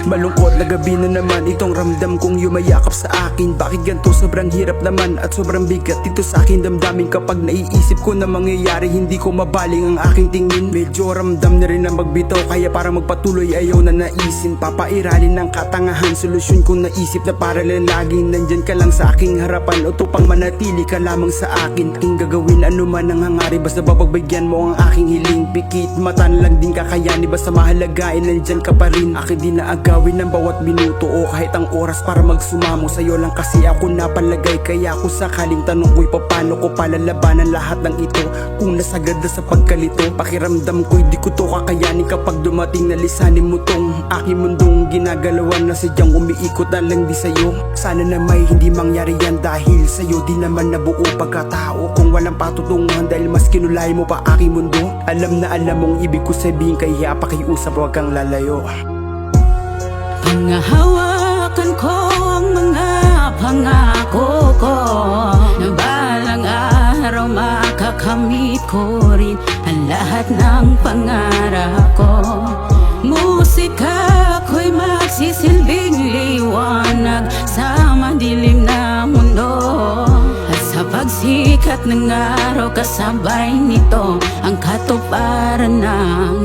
Malungkot na gabi na naman itong ramdam kong yumayakap sa akin. Bakit ganito? Sobrang hirap naman at sobrang bigat dito sa akin damdamin. Kapag naiisip ko na mangyayari, hindi ko mabaling ang aking tingin. Medyo ramdam na rin na magbitaw, kaya para magpatuloy ayaw na naisin. Papairalin ng katangahan, solusyon kong naisip na para lang laging nandyan ka lang sa aking harapan. O tupang manatili ka lamang sa akin. Aking gagawin anuman ang hangari, basta babagbigyan mo ang aking hiling. Pikit mata na lang din kakayani, basta mahalagain nandyan ka pa rin. Akin din na agawin ng bawat minuto o kahit ang oras para magsumamo. Sa'yo lang kasi ako napalagay, kaya kung sakaling tanong ko'y paano ko palalabanan lahat ng ito. Kung nasagad na sa pagkalito, pakiramdam ko'y di ko to kakayanin. Kapag dumating na lisanin mo tong aking mundong ginagalawan na sadyang umiikot na lang di sa'yo. Sana na may hindi mangyari yan dahil sa'yo di naman nabuo pagkatao. Kung walang patutunguhan dahil mas kinulay mo pa aking mundo. Alam na alam mong ibig ko sabihin, kaya pakiusap huwag kang lalayo. Pangahawakan ko ang mga pangako ko, na balang araw makakamit ko rin ang lahat ng pangarap ko. Musika ko'y magsisilbing liwanag sa madilim na mundo. At sa pagsikat ng araw kasabay nito ang katuparan ng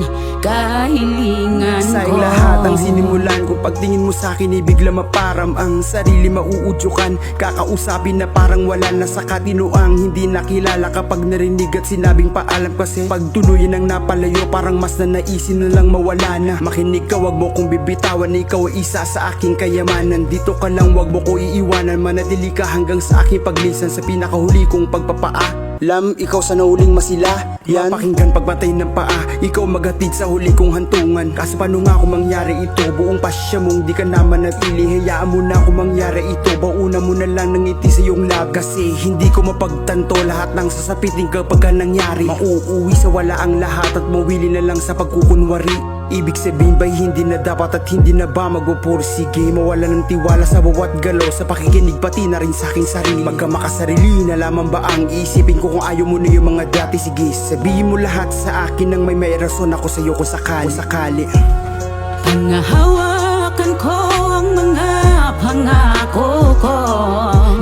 kahilingan ko. Sa lahat ang sinimulan ko, pagtingin mo sa'kin ay bigla maparam ang sarili mauudyukan. Kakausapin na parang wala na sa katinoang hindi nakilala. Kapag narinig at sinabing paalam, kasi pag tuluyan ang napalayo parang mas na naisin na lang mawala na. Makinig ka, wag mo kong bibitawan, ikaw ay isa sa aking kayamanan. Dito ka lang, wag mo ko iiwanan, manatili ka hanggang sa aking paglisan sa pinakahuli kong pagpapaa. Lam, ikaw sa nauling masila yan, mapakinggan pagbatay ng paa. Ikaw maghatid sa huli kong hantungan. Kaso paano nga kung mangyari ito? Buong pasya mong di ka naman natili. Hayaan mo na kung mangyari ito. Bauna mo na lang ng ngiti sa iyong lab. Kasi hindi ko mapagtanto lahat ng sasapitin kapag ka nangyari. Mauuwi sa wala ang lahat at mawili na lang sa pagkukunwari. Ibig sabihin ba'y hindi na dapat at hindi na ba magpupursige? Mawala ng tiwala sa bawat galaw, sa pakikinig pati na rin sa aking sarili. Pagka makasarili na lamang ba ang iisipin ko kung ayaw mo na yung mga dati? Sige, sabihin mo lahat sa akin nang may rason ako sa'yo kung sakali. Pangahawakan ko ang mga pangako ko,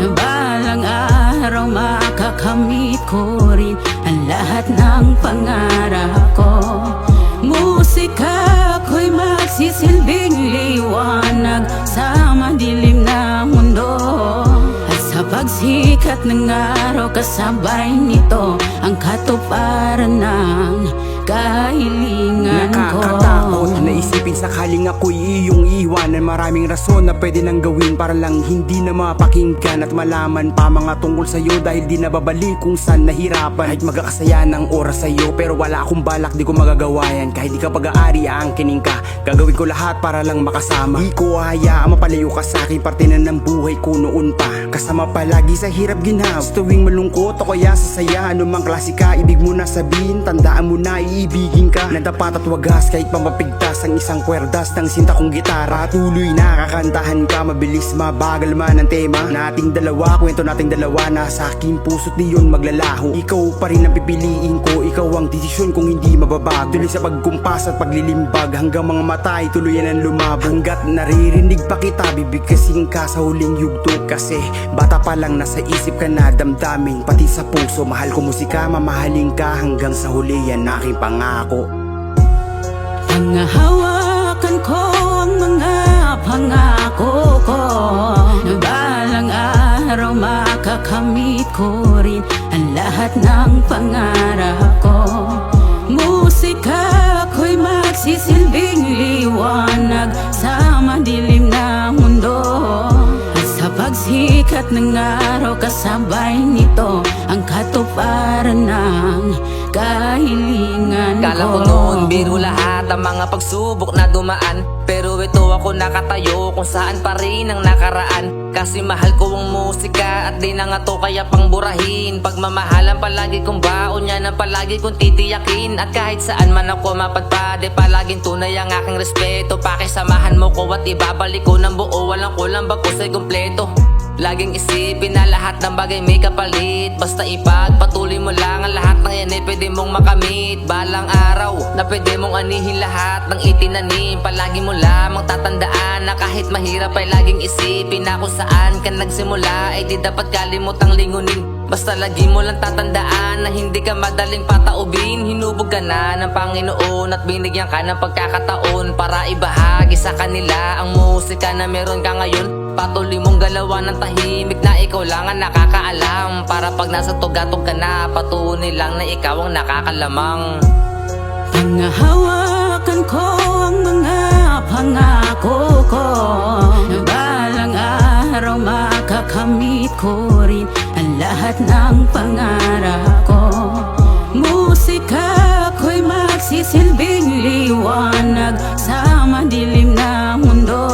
na balang araw makakamit ko rin ang lahat ng pangarap ko. Musika ko'y magsisilbing liwanag sa madilim na mundo. At sa pagsikat ng araw kasabay nito ang katuparan ng kahilingan ko. Nakakatakot na isipin sakaling ako'y iyong iiwanan. Maraming rason na pwede nang gawin para lang hindi na mapakinggan at malaman pa mga tungkol sa'yo, dahil di nababalik kung saan nahirapan. Kahit magkakasaya ng oras sa'yo, pero wala akong balak, di ko magagawa yan. Kahit di ka pag-aari, aangkinin ka. Gagawin ko lahat para lang makasama. Di ko hayaan mapalayo ka sa'kin, parte na ng buhay ko noon pa. Kasama palagi sa hirap ginhawa. Sa tuwing malungkot o kaya sa saya, anumang klase ka, ibig mo na sabihin, tandaan mo na iibigin ka. Na dapat at wagas kahit pamapigtas ang isang kwerdas ng sinta kong gitara. Patuloy na kakantahan ka, mabilis mabagal man ang tema nating dalawa. Kwento nating dalawa na sa aking puso't di yun maglalaho. Ikaw pa rin ang pipiliin ko, ikaw ang desisyon kung hindi mababago. Tuloy sa pagkumpas at paglilimbag hanggang mga mata ay tuluyan ang lumabo. Hanggat naririnig pa kita, bibigkasin ka sa huling yugto. Kasi bata pa lang nasa isip ka na damdamin, pati sa puso. Mahal ko musika, mamahalin ka hanggang sa huli, yan aking pangako. Pangahawakan ko ang mga pangako ko, na balang araw makakamit ko rin ang lahat ng pangarap ko. Musika ko'y magsisilbing liwanag sa madilim na mundo. At sa pagsikat ng araw kasabay nito ang katuparan ng kahilingan ko. Kala ko noon biro lahat ang mga pagsubok na dumaan, pero ito ako nakatayo kung saan pa rin ang nakaraan. Kasi mahal ko ang musika at di na nga to kaya pang burahin. Pagmamahalan palagi kong baon, yan ang palagi kong titiyakin. At kahit saan man ako mapadpade, palaging tunay ang aking respeto. Pakisamahan mo ko at ibabalik ko ng buo, walang kulang bagkus ay kumpleto. Laging isipin na lahat ng bagay may kapalit. Basta ipagpatuloy mo lang ang lahat ng yan ay pwede mong makamit. Balang araw na pwede mong anihin lahat ng itinanim. Palagi mo lamang tatandaan na kahit mahirap ay laging isipin na kung saan ka nagsimula ay di dapat kalimutang lingunin. Basta lagi mo lang tatandaan na hindi ka madaling pataubin. Hinubog ka na ng Panginoon at binigyan ka ng pagkakataon para ibahagi sa kanila ang musika na meron ka ngayon. Patuloy mong galawan ng tahimik na ikaw lang ang nakakaalam. Para pag nasa tugatog ka na, patunay lang na ikaw ang nakakalamang. Pangahawakan ko ang mga pangako ko, na balang araw makakamit ko rin ang lahat ng pangarap ko. Musika ko'y magsisilbing liwanag sa madilim na mundo.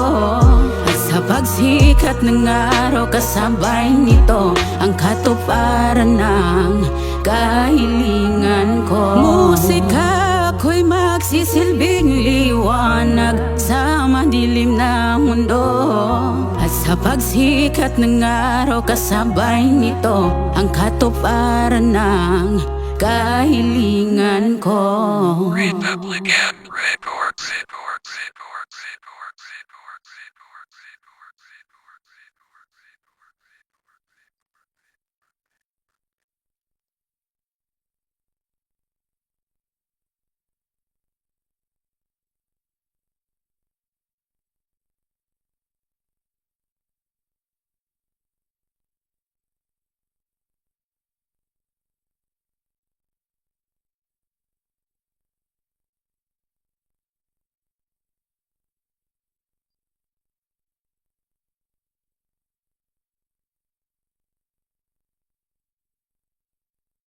At sa pagsikat ng araw kasabay nito ang katuparan ng kahilingan ko. Musika ko'y magsisilbing liwanag sa madilim na mundo. At sa pagsikat ng araw kasabay nito ang katuparan ng kahilingan ko. Republican Records.